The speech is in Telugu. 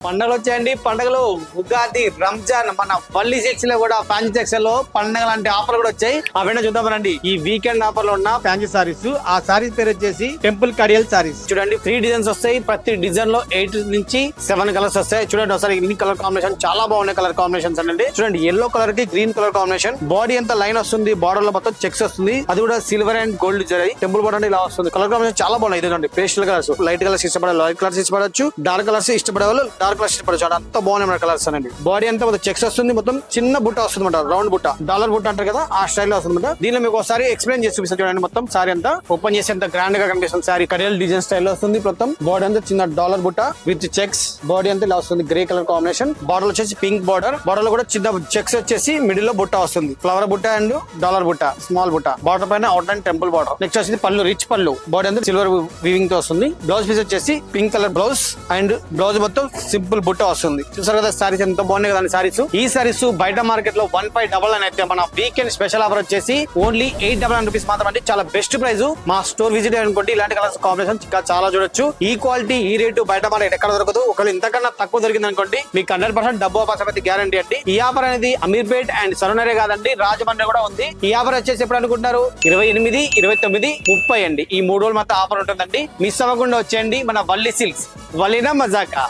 పండుగలు వచ్చాయండి. పండుగలు ఉగాది, రంజాన్, మన వల్లి సెక్షన్ లో కూడా ఫ్యాన్సీ సెక్షన్ లో పండుగ లాంటి ఆఫర్లు కూడా వచ్చాయి. అవన్నీ చూద్దామనండి. ఈ వీకెండ్ ఆఫర్ లో ఉన్న ఫ్యాన్సీ సారీస్. ఆ సారీస్ పేరు వచ్చేసి టెంపుల్ కడియల్ సారీస్. చూడండి 3 డిజైన్స్ వస్తాయి. ప్రతి డిజైన్ లో 8 నుంచి 7 కలర్స్ వస్తాయి. చూడండి ఒకసారి ఇన్ని కలర్ కాంబినేషన్ చాలా బాగున్నాయి. కలర్ కాంబినేషన్స్ అండి. చూడండి ఎల్లో కలర్ కి గ్రీన్ కలర్ కాంబినేషన్. బాడీ అంతా లైన్ వస్తుంది. బార్డర్ లో మొత్తం చెక్స్ వస్తుంది. అది కూడా silver and gold zari. Temple border ఇలా వస్తుంది. కలర్ కాంబినేషన్ చాలా బాగున్నాయి. ఇదండి పేస్టల్ కలర్స్. లైట్ కలర్స్ ఇష్టపడే లైట్ కలర్స్ ఇష్టపడచ్చు. డార్క్ కలర్స్ ఇష్టపడే వాళ్ళు డార్క్ కలర్స్ ఇష్టపడచ్చు. అంత బాగున్నాయి కలర్స్ అండి. బాడీ అంతా మొత్తం చెక్స్ వస్తుంది. మొత్తం చిన్న బుట్ట వస్తుంది అనమాట. రౌండ్ బుట్ట, డాలర్ బుట్ట అంటారు కదా, ఆ స్టైల్ లో వస్తుంది అనమాట. దీనిలో మీకు ఒకసారి ఎక్స్ప్లెయిన్ చేసి చూపిస్తాను. చూడండి మొత్తం సారీ అంతా ఓపెన్ చేసి ఎంత గ్రాండ్ గా కనిపిస్తుంది. సారీ కడియల్ డిజైన్ స్టైల్ లో వస్తుంది. మొత్తం బాడీ అంతా చిన్న డాలర్ బుట్ట విత్ చెక్స్. బాడీ అంతా ఇలా వస్తుంది. Grey colour combination. బార్డర్ వచ్చేసి పింక్ బార్డర్. బార్డర్ లో కూడా చిన్న చెక్స్ వచ్చేసి మిడిల్ లో బుట్ట వస్తుంది. ఫ్లవర్ బుట్ట అండ్ డాలర్ బుట్ట, స్మాల్ బుట్ట. బార్డర్ పైన out and temple border. Next వచ్చేసి పళ్ళు, రిచ్ పళ్ళు. బాడీ అంతా సిల్వర్ వీవింగ్ తో వస్తుంది. బ్లౌజ్ పీస్ వచ్చేసి pink colour blouse and blouse మొత్తం సింపుల్ బుట్ట వస్తుంది. చూసారు కదా సారీస్ ఎంత బాగున్నాయి కదా సారీస్. ఈ సారీస్ బయట మార్కెట్ లో 1599 అయితే మన వీకెండ్ స్పెషల్ ఆఫర్ వచ్చేసి ఓన్లీ 899 రూపీస్ మాత్రం. అంటే చాలా బెస్ట్ ప్రైస్. మా స్టోర్ విజిట్ అనుకోండి. ఇలాంటి కలర్స్ కాంబినేషన్ ఇంకా చాలా చూడొచ్చు. ఈ క్వాలిటీ ఈ రేటు బయట మార్కెట్ ఎక్కడ దొరకదు. ఒకవేళ ఇంతకన్నా తక్కువ దొరికింది అనుకోండి మీకు 100% డబ్బు ఆఫర్ గ్యారంటీ అండి. ఈ ఆఫర్ అనేది అమీర్పేట్ అండ్ సరౌండరే కాదండి, రాజమండ్రి కూడా ఉంది. ఈ ఆఫర్ వచ్చేసి ఎప్పుడు అనుకుంటున్నారు? 28, 29, 30 అండి. ఈ 3 రోజులు మాత్రం ఆఫర్ ఉంటుందండి. మిస్ అవ్వకుండా వచ్చేయండి. మన వల్లి సిల్క్స్, వల్లినా మజాకా.